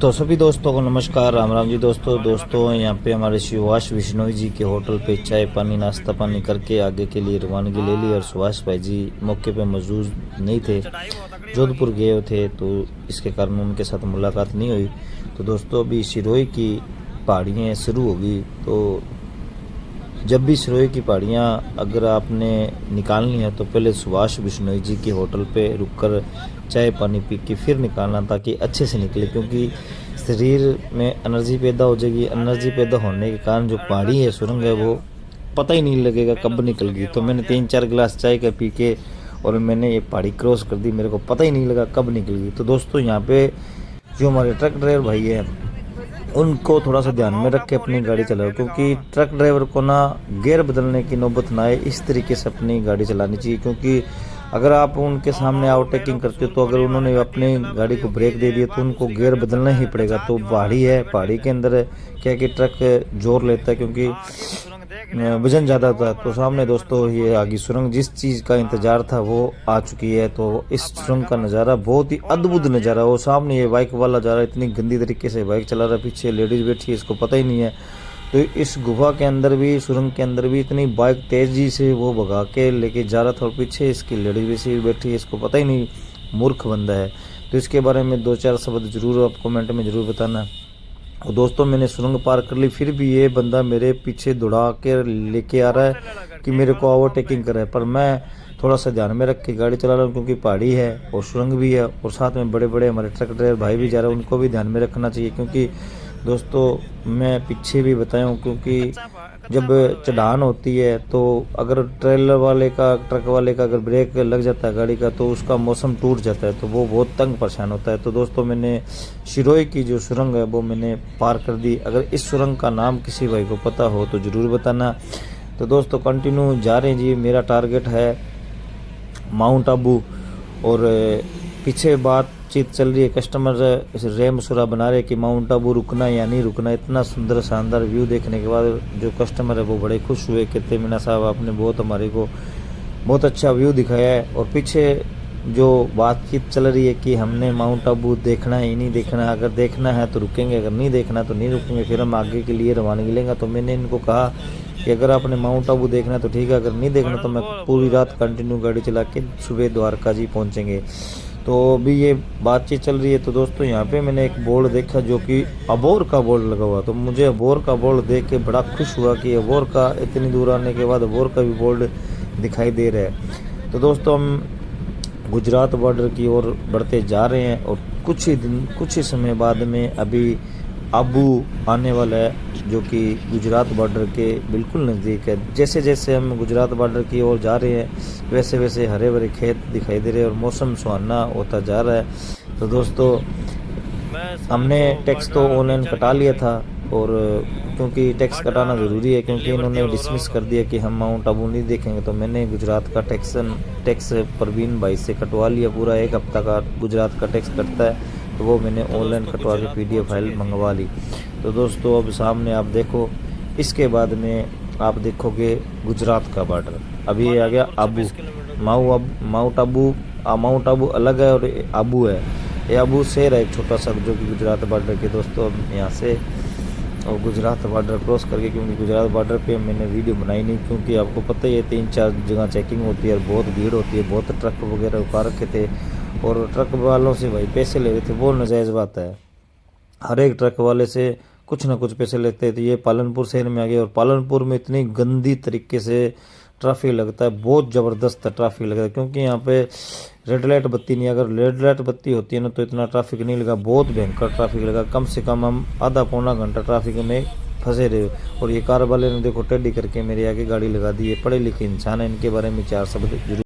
तो सभी दोस्तों को नमस्कार, राम राम जी। दोस्तों यहाँ पे हमारे सुभाष बिश्नोई जी के होटल पे चाय पानी नाश्ता पानी करके आगे के लिए रवानगी ले ली। और सुभाष भाई जी मौके पे मौजूद नहीं थे, जोधपुर गए थे, तो इसके कारण उनके साथ मुलाकात नहीं हुई। तो दोस्तों अभी सिरोही की पहाड़ियाँ शुरू होगी, तो जब भी सिरोही की पहाड़ियाँ अगर आपने निकालनी है तो पहले सुभाष बिश्नोई जी के होटल पे रुककर चाय पानी पी के फिर निकालना, ताकि अच्छे से निकले, क्योंकि शरीर में एनर्जी पैदा हो जाएगी। एनर्जी पैदा होने के कारण जो पहाड़ी है, सुरंग है, वो पता ही नहीं लगेगा कब निकल गई। तो मैंने 3-4 गिलास चाय का पी के और मैंने ये पहाड़ी क्रॉस कर दी, मेरे को पता ही नहीं लगा कब निकल गई। तो दोस्तों यहाँ पे जो हमारे ट्रक ड्राइवर भाई है, उनको थोड़ा सा ध्यान में रख के अपनी गाड़ी चलाओ, क्योंकि ट्रक ड्राइवर को ना गियर बदलने की नौबत ना आए, इस तरीके से अपनी गाड़ी चलानी चाहिए। क्योंकि अगर आप उनके सामने ओवरटेकिंग करते हो तो अगर उन्होंने अपनी गाड़ी को ब्रेक दे दिया तो उनको गियर बदलना ही पड़ेगा। तो पहाड़ी है, पहाड़ी के अंदर क्या कि ट्रक जोर लेता है, क्योंकि वजन ज़्यादा होता है। तो सामने दोस्तों ये आगे सुरंग जिस चीज़ का इंतजार था वो आ चुकी है। तो इस सुरंग का नज़ारा बहुत ही अद्भुत नज़ारा। वो सामने ये बाइक वाला जा रहा है, इतनी गंदी तरीके से बाइक चला रहा है, पीछे लेडीज़ बैठी है, इसको पता ही नहीं है। तो इस गुफा के अंदर भी, सुरंग के अंदर भी इतनी बाइक तेजी से वो भगा के लेके जा रहा था, और पीछे इसकी लेडीज भी बैठी है, इसको पता ही नहीं, मूर्ख बंदा है। तो इसके बारे में 2-4 शब्द जरूर आप कमेंट में जरूर बताना। और दोस्तों मैंने सुरंग पार कर ली, फिर भी ये बंदा मेरे पीछे दौड़ा के लेके आ रहा है कि मेरे को ओवरटेकिंग करे। पर मैं थोड़ा सा ध्यान में रख के गाड़ी चला रहा हूँ, क्योंकि पहाड़ी है और सुरंग भी है, और साथ में बड़े बड़े हमारे ट्रक ड्राइवर भाई भी जा रहे हैं, उनको भी ध्यान में रखना चाहिए। क्योंकि दोस्तों मैं पीछे भी बताया हूँ, क्योंकि जब चढ़ान होती है तो अगर ट्रेलर वाले का, ट्रक वाले का अगर ब्रेक लग जाता है गाड़ी का, तो उसका मौसम टूट जाता है, तो वो बहुत तंग परेशान होता है। तो दोस्तों मैंने सिरोही की जो सुरंग है वो मैंने पार कर दी। अगर इस सुरंग का नाम किसी भाई को पता हो तो ज़रूर बताना। तो दोस्तों कंटिन्यू जा रहे हैं जी, मेरा टारगेट है माउंट आबू, और पीछे बातचीत चल रही है, कस्टमर रेम सुरा बना रहे कि माउंट आबू रुकना या नहीं रुकना। इतना सुंदर शानदार व्यू देखने के बाद जो कस्टमर है वो बड़े खुश हुए, कहते मीना साहब आपने बहुत हमारे को बहुत अच्छा व्यू दिखाया है। और पीछे जो बातचीत चल रही है कि हमने माउंट आबू देखना है ही नहीं देखना है, अगर देखना है तो रुकेंगे, अगर नहीं देखना तो नहीं रुकेंगे, फिर हम आगे के लिए रवानगी लेंगे। तो मैंने इनको कहा कि अगर आपने माउंट आबू देखना है तो ठीक है, अगर नहीं देखना तो मैं पूरी रात कंटिन्यू गाड़ी चला के सुबह द्वारका जी पहुँचेंगे। तो अभी ये बातचीत चल रही है। तो दोस्तों यहाँ पे मैंने एक बोर्ड देखा जो कि अबोर का बोर्ड लगा हुआ, तो मुझे अबोर का बोर्ड देख के बड़ा खुश हुआ कि अबोर का, इतनी दूर आने के बाद अबोर का भी बोर्ड दिखाई दे रहा है। तो दोस्तों हम गुजरात बॉर्डर की ओर बढ़ते जा रहे हैं, और कुछ ही समय बाद में अभी आबू आने वाला है, जो कि गुजरात बॉर्डर के बिल्कुल नज़दीक है। जैसे जैसे हम गुजरात बॉर्डर की ओर जा रहे हैं वैसे वैसे हरे भरे खेत दिखाई दे रहे हैं और मौसम सुहाना होता जा रहा है। तो दोस्तों हमने टैक्स तो ऑनलाइन कटा लिया था, और क्योंकि टैक्स कटाना ज़रूरी है, क्योंकि इन्होंने डिसमिस कर दिया कि हम माउंट आबू नहीं देखेंगे, तो मैंने गुजरात का टैक्स परवीन भाई से कटवा लिया। पूरा 1 हफ्ता का गुजरात का टैक्स कटता है, तो वो मैंने ऑनलाइन कटवा के PDF फाइल मंगवा ली। तो दोस्तों अब सामने आप देखो, इसके बाद में आप देखोगे गुजरात का बॉर्डर। अभी ये आ गया आबू, माउंट आबू अलग है और आबू है। ये आबू शहर है एक छोटा सा, जो कि गुजरात बॉर्डर के। दोस्तों अब यहाँ से और गुजरात बॉर्डर क्रॉस करके, क्योंकि गुजरात बॉर्डर पे मैंने वीडियो बनाई नहीं, क्योंकि आपको पता ही है 3-4 जगह चेकिंग होती है और बहुत भीड़ होती है, बहुत ट्रक वगैरह रुका रखे थे, और ट्रक वालों से भाई पैसे ले रहे थे, वो नाजायज़ बात है। हर एक ट्रक वाले से कुछ ना कुछ पैसे लेते थे। ये पालनपुर शहर में आ गए, और पालनपुर में इतनी गंदी तरीके से ट्रैफिक लगता है, बहुत ज़बरदस्त ट्रैफिक लगता है, क्योंकि यहाँ पे रेड लाइट बत्ती नहीं है। अगर रेड लाइट बत्ती होती है ना तो इतना ट्रैफिक नहीं लगा, बहुत भयंकर ट्रैफिक लगा। कम से कम हम आधा पौना घंटा ट्रैफिक में फंसे रहे। और ये कार वाले ने देखो टेढ़ी करके मेरे आगे गाड़ी लगा दी है। पढ़े लिखे इंसान है, इनके बारे में 4 शब्द जरूर